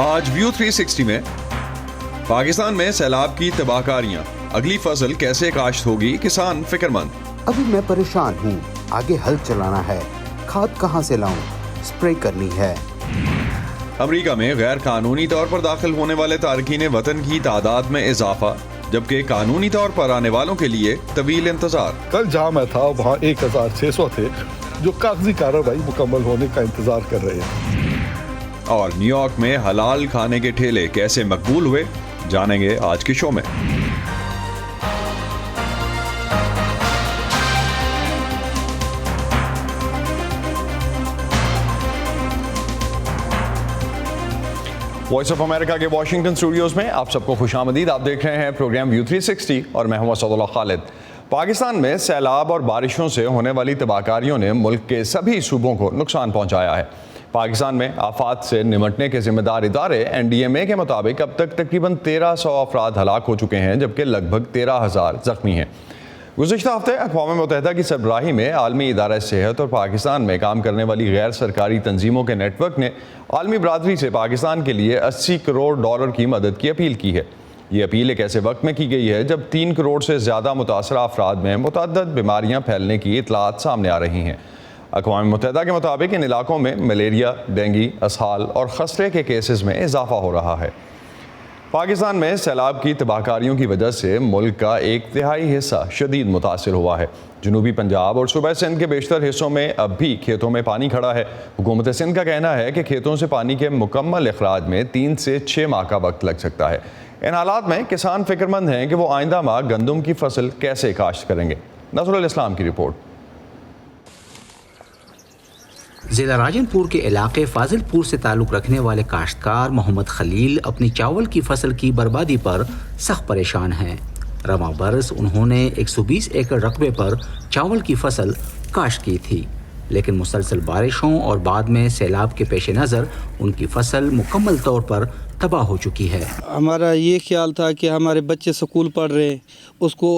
آج ویو 360 میں پاکستان میں سیلاب کی تباہ کاریاں، اگلی فصل کیسے کاشت ہوگی، کسان فکر مند۔ ابھی میں پریشان ہوں، آگے ہل چلانا ہے، کھاد کہاں سے لاؤں، سپرے کرنی ہے۔ امریکہ میں غیر قانونی طور پر داخل ہونے والے تارکین وطن کی تعداد میں اضافہ، جبکہ قانونی طور پر آنے والوں کے لیے طویل انتظار۔ کل جہاں میں تھا وہاں 1600 تھے جو کاغذی کارروائی مکمل ہونے کا انتظار کر رہے ہیں۔ اور نیو یارک میں حلال کھانے کے ٹھیلے کیسے مقبول ہوئے، جانیں گے آج کے شو میں۔ وائس آف امریکہ کے واشنگٹن اسٹوڈیوز میں آپ سب کو خوش آمدید۔ آپ دیکھ رہے ہیں پروگرام ویو 360 اور میں ہوں اسد اللہ خالد۔ پاکستان میں سیلاب اور بارشوں سے ہونے والی تباہ کاریوں نے ملک کے سبھی صوبوں کو نقصان پہنچایا ہے۔ پاکستان میں آفات سے نمٹنے کے ذمہ دار ادارے NDMA کے مطابق اب تک تقریباً 1300 افراد ہلاک ہو چکے ہیں، جبکہ لگ بھگ 13,000 زخمی ہیں۔ گزشتہ ہفتے اقوام متحدہ کی سربراہی میں عالمی ادارہ صحت اور پاکستان میں کام کرنے والی غیر سرکاری تنظیموں کے نیٹ ورک نے عالمی برادری سے پاکستان کے لیے $80 کروڑ کی مدد کی اپیل کی ہے۔ یہ اپیل ایک ایسے وقت میں کی گئی ہے جب 3 کروڑ سے زیادہ متاثرہ افراد میں متعدد بیماریاں پھیلنے کی اطلاعات سامنے آ رہی ہیں۔ اقوام متحدہ کے مطابق ان علاقوں میں ملیریا، ڈینگی، اسہال اور خسرے کے کیسز میں اضافہ ہو رہا ہے۔ پاکستان میں سیلاب کی تباہ کاریوں کی وجہ سے ملک کا 1/3 حصہ شدید متاثر ہوا ہے۔ جنوبی پنجاب اور صوبہ سندھ کے بیشتر حصوں میں اب بھی کھیتوں میں پانی کھڑا ہے۔ حکومت سندھ کا کہنا ہے کہ کھیتوں سے پانی کے مکمل اخراج میں 3 سے 6 ماہ کا وقت لگ سکتا ہے۔ ان حالات میں کسان فکر مند ہیں کہ وہ آئندہ ماہ گندم کی فصل کیسے کاشت کریں گے۔ نصر الاسلام کی رپورٹ۔ ضلع راجن پور کے علاقے فاضل پور سے تعلق رکھنے والے کاشتکار محمد خلیل اپنی چاول کی فصل کی بربادی پر سخت پریشان ہیں۔ رواں برس انہوں نے 120 ایکڑ رقبے پر چاول کی فصل کاشت کی تھی، لیکن مسلسل بارشوں اور بعد میں سیلاب کے پیش نظر ان کی فصل مکمل طور پر تباہ ہو چکی ہے۔ ہمارا یہ خیال تھا کہ ہمارے بچے سکول پڑھ رہے ہیں، اس کو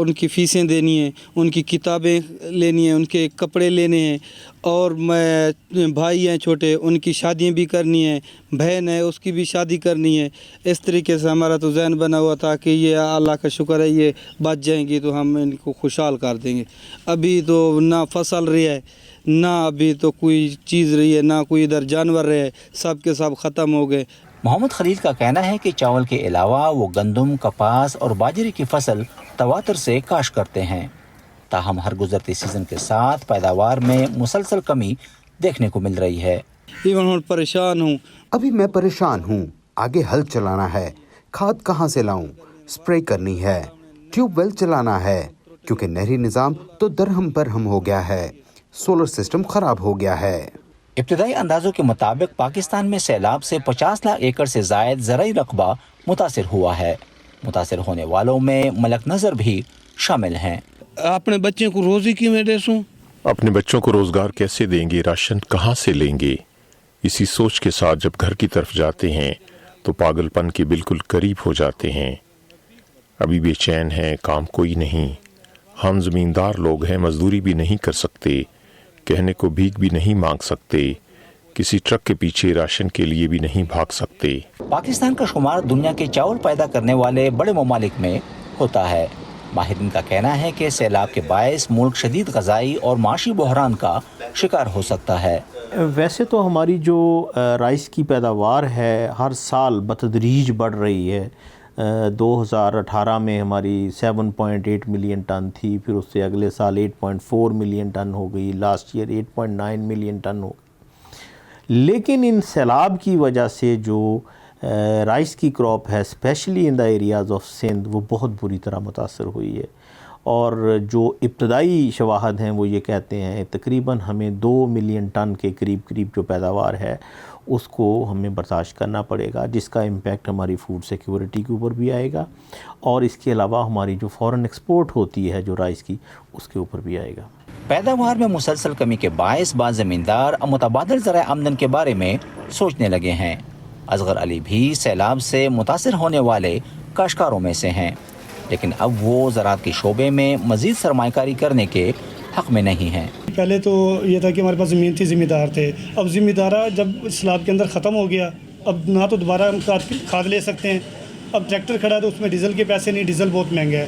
ان کی فیسیں دینی ہیں، ان کی کتابیں لینی ہیں، ان کے کپڑے لینے ہیں، اور میں بھائی ہیں چھوٹے، ان کی شادیاں بھی کرنی ہیں، بہن ہے اس کی بھی شادی کرنی ہے۔ اس طریقے سے ہمارا تو ذہن بنا ہوا تھا کہ یہ اللہ کا شکر ہے یہ بچ جائیں گی تو ہم ان کو خوشحال کر دیں گے۔ ابھی تو نہ فصل رہی ہے، نہ ابھی تو کوئی چیز رہی ہے، نہ کوئی ادھر جانور رہے، سب کے سب ختم ہو گئے۔ محمد خلیل کا کہنا ہے کہ چاول کے علاوہ وہ گندم، کپاس اور باجرے کی فصل تواتر سے کاشت کرتے ہیں، تاہم ہر گزرتے سیزن کے ساتھ پیداوار میں مسلسل کمی دیکھنے کو مل رہی ہے۔ پریشان ہوں، ابھی میں پریشان ہوں، آگے ہل چلانا ہے، کھاد کہاں سے لاؤں، سپرے کرنی ہے، ٹیوب ویل چلانا ہے، کیونکہ نہری نظام تو درہم برہم ہو گیا ہے، سولر سسٹم خراب ہو گیا ہے۔ ابتدائی اندازوں کے مطابق پاکستان میں سیلاب سے 50 لاکھ ایکڑ سے زائد زرعی رقبہ متاثر ہوا ہے۔ متاثر ہونے والوں میں ملک نظر بھی شامل ہیں۔ اپنے بچے کو روزی کی میں دیسوں، اپنے بچوں کو روزگار کیسے دیں گے، راشن کہاں سے لیں گے؟ اسی سوچ کے ساتھ جب گھر کی طرف جاتے ہیں تو پاگل پن کے بالکل قریب ہو جاتے ہیں۔ ابھی بے چین ہیں، کام کوئی نہیں، ہم زمیندار لوگ ہیں، مزدوری بھی نہیں کر سکتے، کہنے کو بھیک بھی نہیں مانگ سکتے، کسی ٹرک کے پیچھے راشن کے لیے بھی نہیں بھاگ سکتے۔ پاکستان کا شمار دنیا کے چاول پیدا کرنے والے بڑے ممالک میں ہوتا ہے۔ ماہرین کا کہنا ہے کہ سیلاب کے باعث ملک شدید غذائی اور معاشی بحران کا شکار ہو سکتا ہے۔ ویسے تو ہماری جو رائس کی پیداوار ہے ہر سال بتدریج بڑھ رہی ہے۔ 2018 میں ہماری 7.8 ملین ٹن تھی، پھر اس سے اگلے سال 8.4 ملین ٹن ہو گئی، لاسٹ ایئر 8.9 ملین ٹن ہو گئی۔ لیکن ان سیلاب کی وجہ سے جو رائس کی کراپ ہے specially in the areas of Sindh, وہ بہت بری طرح متاثر ہوئی ہے، اور جو ابتدائی شواہد ہیں وہ یہ کہتے ہیں تقریباً ہمیں 2 ملین ٹن کے قریب جو پیداوار ہے اس کو ہمیں برداشت کرنا پڑے گا، جس کا امپیکٹ ہماری فوڈ سیکیورٹی کے اوپر بھی آئے گا، اور اس کے علاوہ ہماری جو فورن ایکسپورٹ ہوتی ہے جو رائس کی، اس کے اوپر بھی آئے گا۔ پیداوار میں مسلسل کمی کے باعث بعض زمیندار متبادل ذرائع آمدن کے بارے میں سوچنے لگے ہیں۔ اصغر علی بھی سیلاب سے متاثر ہونے والے کاشتکاروں میں سے ہیں، لیکن اب وہ زراعت کے شعبے میں مزید سرمایہ کاری کرنے کے حق میں نہیں ہیں۔ پہلے تو یہ تھا کہ ہمارے پاس زمین تھی، ذمہ دار تھے، اب ذمہ دارہ جب سیلاب کے اندر ختم ہو گیا اب نہ تو دوبارہ ہم کھاد لے سکتے ہیں. اب ٹریکٹر کھڑا ہے تو اس میں ڈیزل کے پیسے نہیں, ڈیزل بہت مہنگا ہے.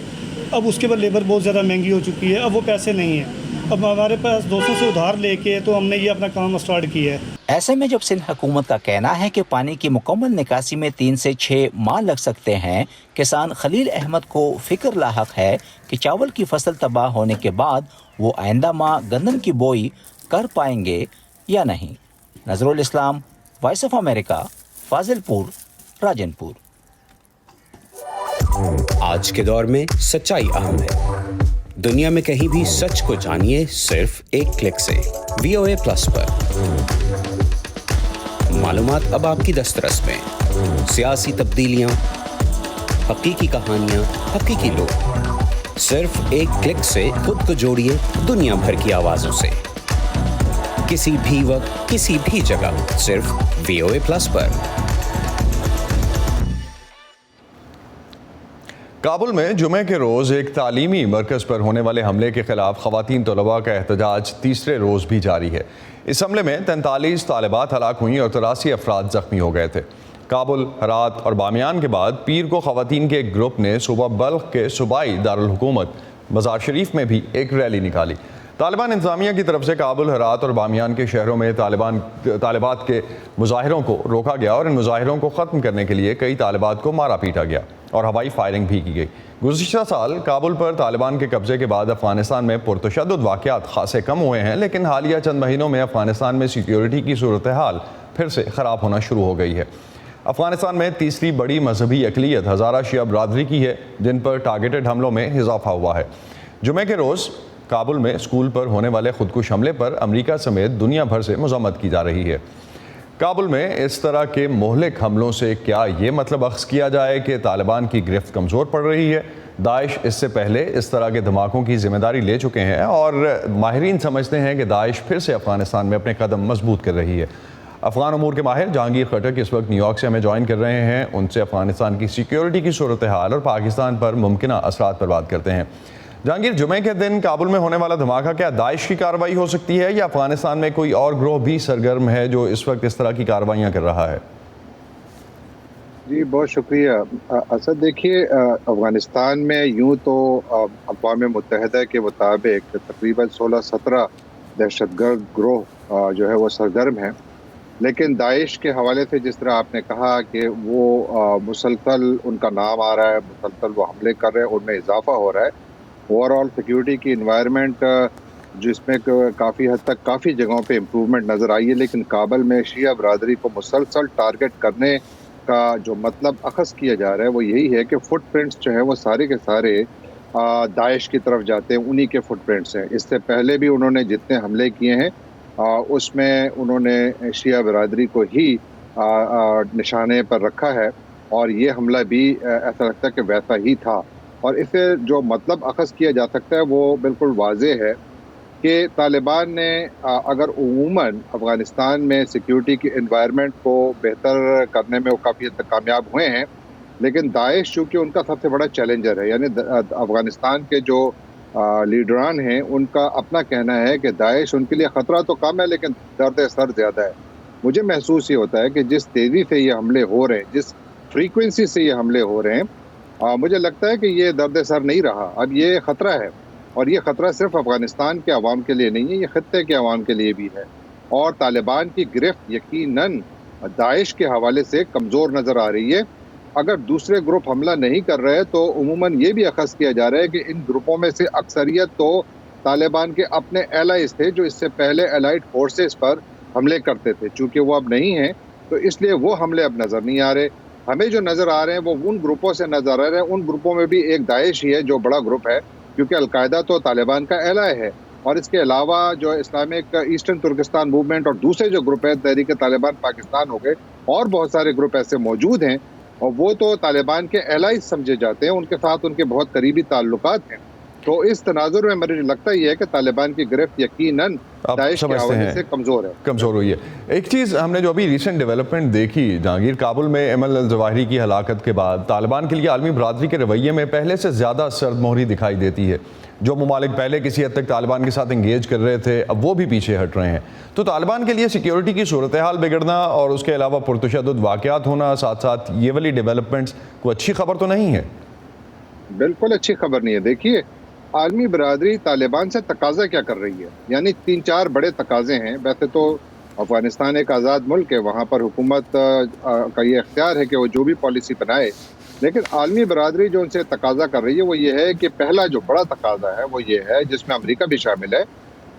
اب اس کے بعد لیبر بہت زیادہ مہنگی ہو چکی ہے, اب وہ پیسے نہیں ہیں. اب ہمارے پاس دوستوں سے ادھار لے کے تو ہم نے یہ اپنا کام سٹارٹ کیا ہے. ایسے میں جب سندھ حکومت کا کہنا ہے کہ پانی کی مکمل نکاسی میں 3 سے 6 ماہ لگ سکتے ہیں, کسان خلیل احمد کو فکر لاحق ہے کہ چاول کی فصل تباہ ہونے کے بعد وہ آئندہ ماہ گندم کی بوئی کر پائیں گے یا نہیں. نظر الاسلام, وائس آف امریکہ, فاضل پور, راجن پور. آج کے دور میں سچائی اہم ہے. دنیا میں کہیں بھی سچ کو جانیے صرف ایک کلک سے. VOA پلس پر معلومات اب آپ کی دسترس میں. سیاسی تبدیلیاں, حقیقی کہانیاں, حقیقی لوگ. صرف ایک کلک سے خود کو جوڑیے دنیا بھر کی آوازوں سے. کسی بھی وقت, کسی بھی جگہ, صرف VOA پلس پر. کابل میں جمعے کے روز ایک تعلیمی مرکز پر ہونے والے حملے کے خلاف خواتین طلباء کا احتجاج تیسرے روز بھی جاری ہے. اس حملے میں 43 طالبات ہلاک ہوئیں اور 83 افراد زخمی ہو گئے تھے. کابل، ہرات اور بامیان کے بعد پیر کو خواتین کے ایک گروپ نے صوبہ بلخ کے صوبائی دارالحکومت مزار شریف میں بھی ایک ریلی نکالی. طالبان انتظامیہ کی طرف سے کابل، ہرات اور بامیان کے شہروں میں طالبات کے مظاہروں کو روکا گیا اور ان مظاہروں کو ختم کرنے کے لیے کئی طالبات کو مارا پیٹا گیا اور ہوائی فائرنگ بھی کی گئی. گزشتہ سال کابل پر طالبان کے قبضے کے بعد افغانستان میں پرتشدد واقعات خاصے کم ہوئے ہیں، لیکن حالیہ چند مہینوں میں افغانستان میں سیکیورٹی کی صورتحال پھر سے خراب ہونا شروع ہو گئی ہے. افغانستان میں تیسری بڑی مذہبی اقلیت ہزارہ شیعہ برادری کی ہے، جن پر ٹارگیٹڈ حملوں میں اضافہ ہوا ہے. جمعے کے روز کابل میں اسکول پر ہونے والے خودکش حملے پر امریکہ سمیت دنیا بھر سے مذمت کی جا رہی ہے. کابل میں اس طرح کے مہلک حملوں سے کیا یہ مطلب اخذ کیا جائے کہ طالبان کی گرفت کمزور پڑ رہی ہے؟ داعش اس سے پہلے اس طرح کے دھماکوں کی ذمہ داری لے چکے ہیں اور ماہرین سمجھتے ہیں کہ داعش پھر سے افغانستان میں اپنے قدم مضبوط کر رہی ہے. افغان امور کے ماہر جہانگیر خٹک اس وقت نیو یارک سے ہمیں جوائن کر رہے ہیں. ان سے افغانستان کی سیکیورٹی کی صورتحال اور پاکستان پر ممکنہ اثرات پر بات کرتے ہیں. جہانگیر، جمعے کے دن کابل میں ہونے والا دھماکہ کیا داعش کی کارروائی ہو سکتی ہے یا افغانستان میں کوئی اور گروہ بھی سرگرم ہے جو اس وقت اس طرح کی کارروائیاں کر رہا ہے؟ جی بہت شکریہ. اسد دیکھیے، افغانستان میں یوں تو اقوام متحدہ کے مطابق تقریباً 16-17 دہشت گرد گروہ جو ہے وہ سرگرم ہیں، لیکن داعش کے حوالے سے جس طرح آپ نے کہا کہ وہ مسلسل ان کا نام آ رہا ہے، مسلسل وہ حملے کر رہے ہیں، ان میں اضافہ ہو رہا ہے. اوور آل سیکیورٹی کی انوائرمنٹ جس میں کافی حد تک کافی جگہوں پہ امپرومنٹ نظر آئی ہے، لیکن کابل میں شیعہ برادری کو مسلسل ٹارگٹ کرنے کا جو مطلب اخذ کیا جا رہا ہے وہ یہی ہے کہ فٹ پرنٹس جو ہیں وہ سارے کے سارے داعش کی طرف جاتے ہیں، انہی کے فٹ پرنٹس ہیں. اس سے پہلے بھی انہوں نے جتنے حملے کیے ہیں اس میں انہوں نے شیعہ برادری کو ہی نشانے پر رکھا ہے، اور یہ حملہ بھی ایسا لگتا ہے کہ ویسا ہی تھا. اور اسے جو مطلب اخذ کیا جا سکتا ہے وہ بالکل واضح ہے کہ طالبان نے اگر عموماً افغانستان میں سیکیورٹی کی انوائرمنٹ کو بہتر کرنے میں وہ کافی حد تک کامیاب ہوئے ہیں، لیکن داعش چونکہ ان کا سب سے بڑا چیلنجر ہے، یعنی افغانستان کے جو لیڈران ہیں ان کا اپنا کہنا ہے کہ داعش ان کے لیے خطرہ تو کم ہے لیکن درد سر زیادہ ہے. مجھے محسوس یہ ہوتا ہے کہ جس تیزی سے یہ حملے ہو رہے ہیں، جس فریکوینسی سے یہ حملے ہو رہے ہیں، مجھے لگتا ہے کہ یہ درد سر نہیں رہا، اب یہ خطرہ ہے. اور یہ خطرہ صرف افغانستان کے عوام کے لیے نہیں ہے، یہ خطے کے عوام کے لیے بھی ہے. اور طالبان کی گرفت یقیناً داعش کے حوالے سے کمزور نظر آ رہی ہے. اگر دوسرے گروپ حملہ نہیں کر رہے تو عموماً یہ بھی اخذ کیا جا رہا ہے کہ ان گروپوں میں سے اکثریت تو طالبان کے اپنے الائز تھے جو اس سے پہلے الائڈ فورسز پر حملے کرتے تھے. چونکہ وہ اب نہیں ہیں تو اس لیے وہ حملے اب نظر نہیں آ رہے. ہمیں جو نظر آ رہے ہیں وہ ان گروپوں سے نظر آ رہے ہیں. ان گروپوں میں بھی ایک داعش ہی ہے جو بڑا گروپ ہے، کیونکہ القاعدہ تو طالبان کا الائے ہے. اور اس کے علاوہ جو اسلامک ایسٹرن ترکستان موومنٹ اور دوسرے جو گروپ ہیں، تحریک طالبان پاکستان ہو گئے، اور بہت سارے گروپ ایسے موجود ہیں، اور وہ تو طالبان کے الائز سمجھے جاتے ہیں، ان کے ساتھ ان کے بہت قریبی تعلقات ہیں. تو اس تناظر میں مجھے لگتا ہی ہے کہ طالبان کی گرفت یقیناً داعش کے حوالے سے کمزور ہوئی ہے. ایک چیز ہم نے جو ابھی ریسنٹ ڈیولپمنٹ دیکھی جہانگیر، کابل میں ایمن الظواہری کی ہلاکت کے بعد طالبان کے لیے عالمی برادری کے رویے میں پہلے سے زیادہ سرد مہری دکھائی دیتی ہے. جو ممالک پہلے کسی حد تک طالبان کے ساتھ انگیج کر رہے تھے اب وہ بھی پیچھے ہٹ رہے ہیں. تو طالبان کے لیے سیکیورٹی کی صورتحال بگڑنا اور اس کے علاوہ پرتشدد واقعات ہونا، ساتھ ساتھ یہ والی ڈیولپمنٹس کوئی اچھی خبر تو نہیں ہے؟ بالکل اچھی خبر نہیں ہے. دیکھیے عالمی برادری طالبان سے تقاضا کیا کر رہی ہے، یعنی 3-4 بڑے تقاضے ہیں. ویسے تو افغانستان ایک آزاد ملک ہے، وہاں پر حکومت کا یہ اختیار ہے کہ وہ جو بھی پالیسی بنائے، لیکن عالمی برادری جو ان سے تقاضا کر رہی ہے وہ یہ ہے کہ پہلا جو بڑا تقاضا ہے وہ یہ ہے، جس میں امریکہ بھی شامل ہے،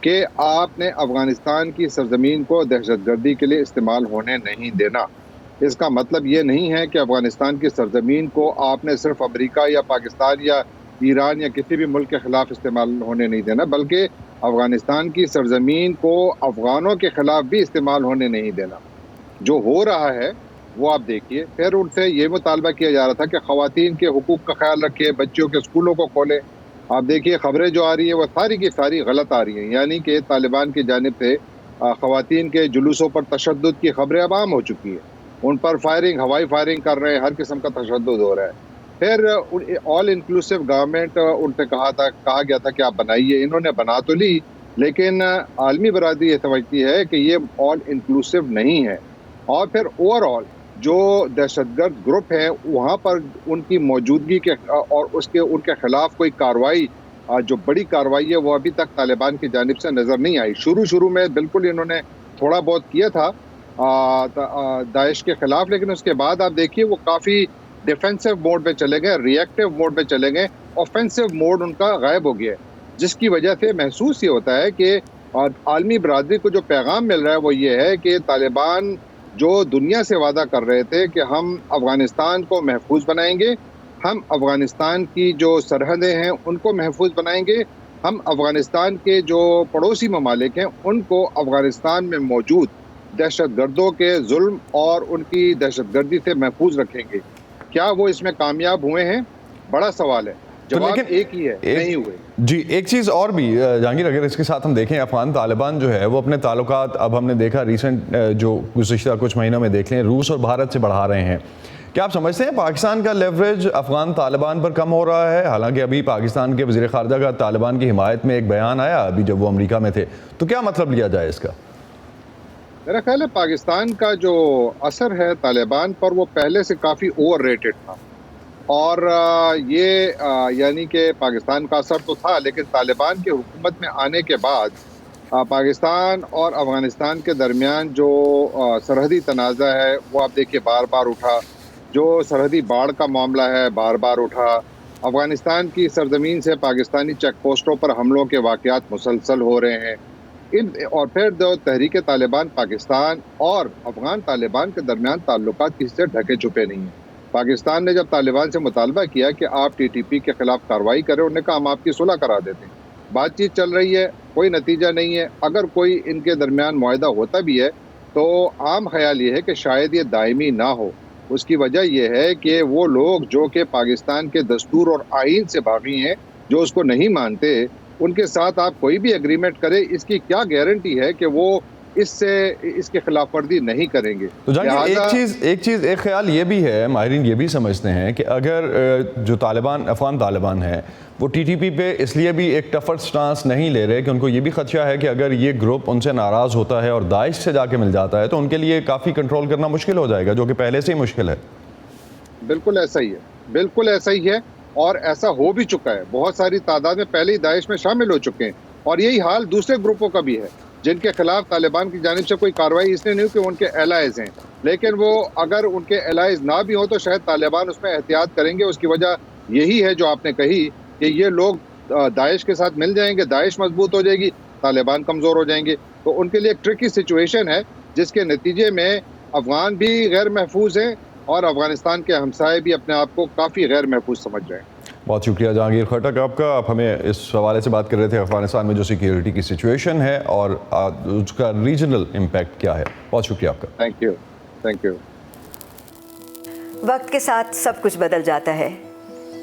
کہ آپ نے افغانستان کی سرزمین کو دہشت گردی کے لیے استعمال ہونے نہیں دینا. اس کا مطلب یہ نہیں ہے کہ افغانستان کی سرزمین کو آپ نے صرف امریکہ یا پاکستان یا ایران یا کسی بھی ملک کے خلاف استعمال ہونے نہیں دینا، بلکہ افغانستان کی سرزمین کو افغانوں کے خلاف بھی استعمال ہونے نہیں دینا. جو ہو رہا ہے وہ آپ دیکھیے. پھر ان سے یہ مطالبہ کیا جا رہا تھا کہ خواتین کے حقوق کا خیال رکھے، بچوں کے اسکولوں کو کھولے. آپ دیکھیے خبریں جو آ رہی ہیں وہ ساری کی ساری غلط آ رہی ہیں، یعنی کہ طالبان کی جانب سے خواتین کے جلوسوں پر تشدد کی خبریں اب عام ہو چکی ہیں. ان پر فائرنگ، ہوائی فائرنگ کر رہے ہیں، ہر قسم کا تشدد ہو رہا ہے. پھر آل انکلوسیو گورنمنٹ ان سے کہا گیا تھا کہ آپ بنائیے. انہوں نے بنا تو لی، لیکن عالمی برادری یہ سمجھتی ہے کہ یہ آل انکلوسیو نہیں ہے. اور پھر اوور آل جو دہشت گرد گروپ ہیں وہاں پر ان کی موجودگی کے اور ان کے خلاف کوئی کارروائی، جو بڑی کارروائی ہے وہ ابھی تک طالبان کی جانب سے نظر نہیں آئی. شروع میں بالکل انہوں نے تھوڑا بہت کیا تھا داعش کے خلاف، لیکن اس کے بعد آپ دیکھیے وہ کافی ڈیفینسو موڈ پہ چلے گئے، ری ایکٹیو موڈ پہ چلے گئے. آفینسو موڈ ان کا غائب ہو گیا ہے، جس کی وجہ سے محسوس یہ ہوتا ہے کہ عالمی برادری کو جو پیغام مل رہا ہے وہ یہ ہے کہ طالبان جو دنیا سے وعدہ کر رہے تھے کہ ہم افغانستان کو محفوظ بنائیں گے، ہم افغانستان کی جو سرحدیں ہیں ان کو محفوظ بنائیں گے، ہم افغانستان کے جو پڑوسی ممالک ہیں ان کو افغانستان میں موجود دہشت گردوں کے ظلم اور ان کی دہشت گردی سے محفوظ رکھیں گے. کیا وہ اس میں کامیاب ہوئے ہیں؟ بڑا سوال ہے. جواب ایک ہی ہے، نہیں ہوئے. جی ایک چیز اور بھی جہانگیر، اگر اس کے ساتھ ہم دیکھیں افغان طالبان جو ہے وہ اپنے تعلقات اب ہم نے دیکھا ریسنٹ جو گزشتہ کچھ مہینوں میں دیکھ لیں روس اور بھارت سے بڑھا رہے ہیں. کیا آپ سمجھتے ہیں پاکستان کا لیوریج افغان طالبان پر کم ہو رہا ہے؟ حالانکہ ابھی پاکستان کے وزیر خارجہ کا طالبان کی حمایت میں ایک بیان آیا ابھی جب وہ امریکہ میں تھے، تو کیا مطلب لیا جائے اس کا؟ میرا خیال ہے پاکستان کا جو اثر ہے طالبان پر وہ پہلے سے کافی اوور ریٹڈ تھا، اور یہ یعنی کہ پاکستان کا اثر تو تھا، لیکن طالبان کی حکومت میں آنے کے بعد پاکستان اور افغانستان کے درمیان جو سرحدی تنازع ہے وہ آپ دیکھیے بار بار اٹھا. جو سرحدی باڑ کا معاملہ ہے بار بار اٹھا. افغانستان کی سرزمین سے پاکستانی چیک پوسٹوں پر حملوں کے واقعات مسلسل ہو رہے ہیں. اور پھر جو تحریک طالبان پاکستان اور افغان طالبان کے درمیان تعلقات کسی سے ڈھکے چھپے نہیں ہیں. پاکستان نے جب طالبان سے مطالبہ کیا کہ آپ ٹی ٹی پی کے خلاف کارروائی کریں، انہوں نے کہا ہم آپ کی صلح کرا دیتے ہیں. بات چیت چل رہی ہے، کوئی نتیجہ نہیں ہے. اگر کوئی ان کے درمیان معاہدہ ہوتا بھی ہے تو عام خیال یہ ہے کہ شاید یہ دائمی نہ ہو. اس کی وجہ یہ ہے کہ وہ لوگ جو کہ پاکستان کے دستور اور آئین سے باغی ہیں، جو اس کو نہیں مانتے، ان کے ساتھ آپ کوئی بھی اگریمنٹ کریں، اس کی کیا گارنٹی ہے کہ وہ اس کے خلاف ورزی نہیں کریں گے. تو ایک خیال یہ بھی ہے، ماہرین یہ بھی سمجھتے ہیں کہ اگر جو افغان طالبان ہیں وہ ٹی ٹی پی پہ اس لیے بھی ایک ٹفر سٹانس نہیں لے رہے کہ ان کو یہ بھی خدشہ ہے کہ اگر یہ گروپ ان سے ناراض ہوتا ہے اور داعش سے جا کے مل جاتا ہے تو ان کے لیے کافی کنٹرول کرنا مشکل ہو جائے گا، جو کہ پہلے سے ہی مشکل ہے. بالکل ایسا ہی ہے، بالکل ایسا ہی ہے، اور ایسا ہو بھی چکا ہے. بہت ساری تعداد میں پہلے ہی داعش میں شامل ہو چکے ہیں، اور یہی حال دوسرے گروپوں کا بھی ہے جن کے خلاف طالبان کی جانب سے کوئی کارروائی اس لیے نہیں کہ ان کے الائز ہیں، لیکن وہ اگر ان کے الائز نہ بھی ہوں تو شاید طالبان اس میں احتیاط کریں گے. اس کی وجہ یہی ہے جو آپ نے کہی کہ یہ لوگ داعش کے ساتھ مل جائیں گے، داعش مضبوط ہو جائے گی، طالبان کمزور ہو جائیں گے. تو ان کے لیے ایک ٹرکی سچویشن ہے جس کے نتیجے میں افغان بھی غیر محفوظ ہیں اور افغانستان کے ہمسائے بھی اپنے آپ کو کافی غیر محفوظ سمجھ رہے ہیں. بہت شکریہ جہانگیر خٹک آپ کا. آپ ہمیں اس حوالے سے بات کر رہے تھے افغانستان میں جو سیکیورٹی کی سچویشن ہے اور اس کا ریجنل امپیکٹ کیا ہے. بہت شکریہ آپ کا. Thank you. وقت کے ساتھ سب کچھ بدل جاتا ہے،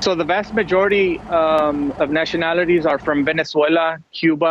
So the vast majority of nationalities are from Venezuela, Cuba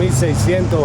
1600।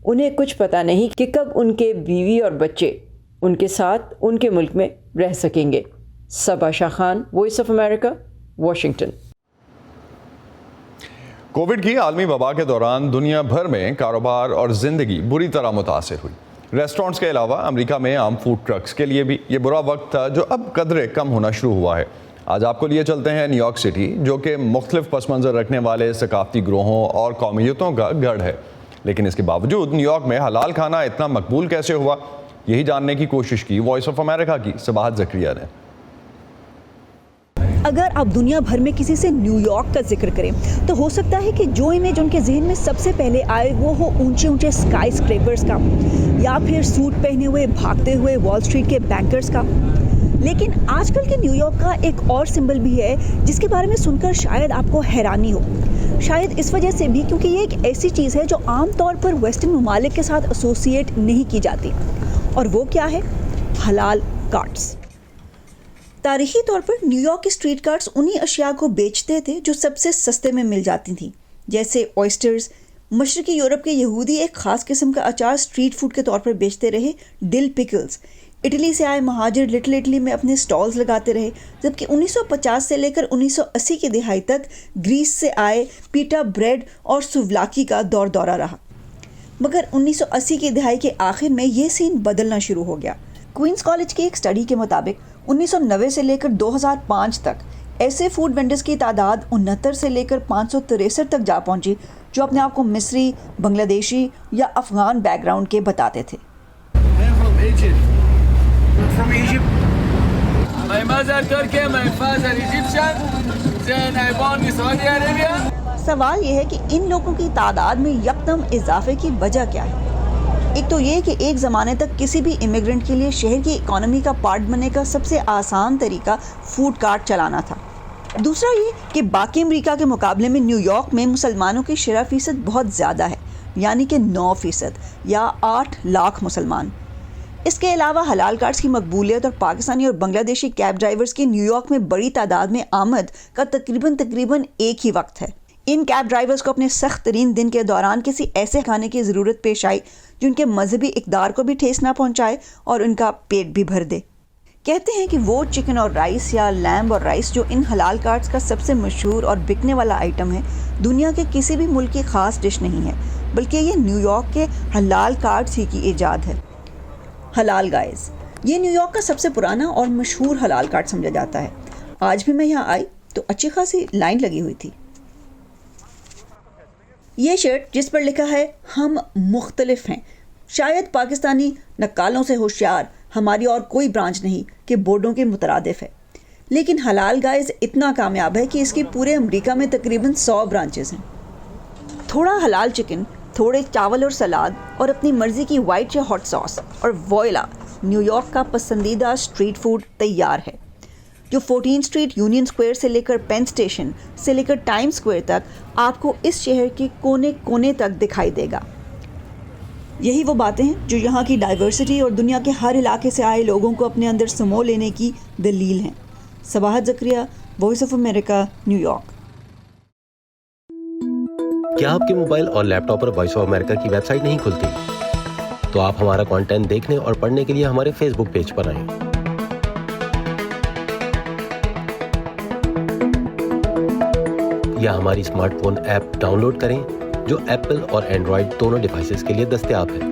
انہیں کچھ پتہ نہیں کہ کب ان کے بیوی اور بچے ان کے ساتھ ان کے ملک میں رہ سکیں گے۔ Saba Shah Khan, Voice of America, Washington. Covid کی عالمی وبا کے دوران دنیا بھر میں کاروبار اور زندگی بری طرح متاثر ہوئی۔ ریسٹورنٹس کے علاوہ امریکہ میں عام فوڈ ٹرکس کے لیے بھی یہ برا وقت تھا جو اب قدرے کم ہونا شروع ہوا ہے۔ آج آپ کو لیے چلتے ہیں نیو یارک سٹی، جو کہ مختلف پس منظر رکھنے والے ثقافتی گروہوں اور قومیتوں کا گڑھ ہے، لیکن اس کے باوجود نیو یارک میں حلال کھانا اتنا مقبول کیسے ہوا، یہی جاننے کی کوشش کی وائس آف امریکہ کی صباحت زکریا نے۔ اگر آپ دنیا بھر میں کسی سے نیو یارک کا ذکر کریں تو ہو سکتا ہے کہ جو امیج ان کے ذہن میں سب سے پہلے آئے وہ ہو اونچے اونچے اسکائی اسکریپرز کا، یا پھر سوٹ پہنے ہوئے بھاگتے ہوئے وال اسٹریٹ کے بینکرز کا۔ لیکن آج کل کے نیو یارک کا ایک اور سمبل بھی ہے جس کے بارے میں سن کر شاید آپ کو حیرانی ہو، شاید اس وجہ سے بھی کیونکہ یہ ایک ایسی چیز ہے جو عام طور پر ویسٹرن ممالک کے ساتھ ایسوسیٹ نہیں کی جاتی، اور وہ کیا ہے؟ حلال کارٹس۔ تاریخی طور پر نیو یارک کے اسٹریٹ کارٹس انہی اشیاء کو بیچتے تھے جو سب سے سستے میں مل جاتی تھیں، جیسے اوئسٹرز۔ مشرقی یورپ کے یہودی ایک خاص قسم کا اچار اسٹریٹ فوڈ کے طور پر بیچتے رہے، ڈل پکلز۔ اٹلی سے آئے مہاجر لٹل اٹلی میں اپنے سٹالز لگاتے رہے، جبکہ 1950 سے لے کر 1980 کی دہائی تک گریس سے آئے پیٹا بریڈ اور سوولاکی کا دورہ رہا، مگر 1980 کی دہائی کے آخر میں یہ سین بدلنا شروع ہو گیا۔ کوئنس کالج کی ایک سٹڈی کے مطابق 1990 سے لے کر 2005 تک ایسے فوڈ وینڈرز کی تعداد 69 سے لے کر 563 تک جا پہنچی جو اپنے آپ کو مصری، بنگلہ دیشی یا افغان بیک گراؤنڈ کے بتاتے تھے۔ سوال یہ ہے کہ ان لوگوں کی تعداد میں یکدم اضافے کی وجہ کیا ہے؟ ایک تو یہ کہ ایک زمانے تک کسی بھی امیگرنٹ کے لیے شہر کی اکانومی کا پارٹ بننے کا سب سے آسان طریقہ فوڈ کارٹ چلانا تھا۔ دوسرا یہ کہ باقی امریکہ کے مقابلے میں نیو یارک میں مسلمانوں کی شرح فیصد بہت زیادہ ہے، یعنی کہ 9% یا 8 لاکھ مسلمان۔ اس کے علاوہ حلال کارٹس کی مقبولیت اور پاکستانی اور بنگلہ دیشی کیب ڈرائیورز کی نیو یارک میں بڑی تعداد میں آمد کا تقریباً ایک ہی وقت ہے۔ ان کیب ڈرائیورز کو اپنے سخت ترین دن کے دوران کسی ایسے کھانے کی ضرورت پیش آئی جو ان کے مذہبی اقدار کو بھی ٹھیس نہ پہنچائے اور ان کا پیٹ بھی بھر دے۔ کہتے ہیں کہ وہ چکن اور رائس یا لیمب اور رائس جو ان حلال کارٹس کا سب سے مشہور اور بکنے والا آئٹم ہے، دنیا کے کسی بھی ملک کی خاص ڈش نہیں ہے، بلکہ یہ نیو یارک کے حلال کارٹس ہی کی ایجاد ہے۔ حلال گائز، یہ نیو یارک کا سب سے پرانا اور مشہور حلال کارٹ سمجھا جاتا ہے۔ آج بھی میں یہاں آئی تو اچھی خاصی لائن لگی ہوئی تھی۔ یہ شرٹ جس پر لکھا ہے ہم مختلف ہیں، شاید پاکستانی نقالوں سے ہوشیار ہماری اور کوئی برانچ نہیں کہ بورڈوں کے مترادف ہے، لیکن حلال گائز اتنا کامیاب ہے کہ اس کی پورے امریکہ میں تقریباً 100 برانچز ہیں۔ تھوڑا حلال چکن، تھوڑے چاول اور سلاد اور اپنی مرضی کی وائٹ یا ہاٹ ساس، اور ووئلا، نیو یارک کا پسندیدہ اسٹریٹ فوڈ تیار ہے، جو 14 اسٹریٹ یونین اسکوائر سے لے کر پین اسٹیشن سے لے کر ٹائم اسکوائر تک آپ کو اس شہر کے کونے کونے تک دکھائی دے گا۔ یہی وہ باتیں ہیں جو یہاں کی ڈائیورسٹی اور دنیا کے ہر علاقے سے آئے لوگوں کو اپنے اندر سمو لینے کی دلیل ہیں۔ Sabahat Zakaria, Voice of America, New York. کیا آپ کے موبائل اور لیپ ٹاپ پر وائس آف امریکہ کی ویب سائٹ نہیں کھلتی؟ تو آپ ہمارا کانٹینٹ دیکھنے اور پڑھنے کے لیے ہمارے فیس بک پیج پر آئیں۔ یا ہماری smart phone app download کریں جو ایپل اور اینڈرائڈ دونوں ڈیوائسز کے لیے دستیاب ہے۔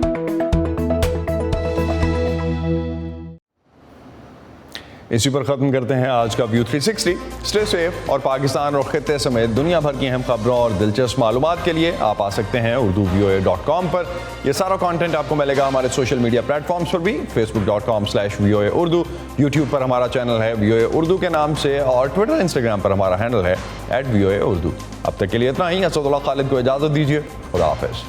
اسی پر ختم کرتے ہیں آج کا ویو 360۔ اسٹے سیف، اور پاکستان اور خطے سمیت دنیا بھر کی اہم خبروں اور دلچسپ معلومات کے لیے آپ آ سکتے ہیں urduvoa.com پر۔ یہ سارا کانٹینٹ آپ کو ملے گا ہمارے سوشل میڈیا پلیٹ فارمز پر بھی، facebook.com/VOA Urdu، یوٹیوب پر ہمارا چینل ہے VOA Urdu کے نام سے، اور ٹویٹر انسٹاگرام پر ہمارا ہینڈل ہے @VOA Urdu۔ اب تک کے لیے اتنا ہی۔ اسد اللہ خالد کو اجازت دیجیے، خدا حافظ۔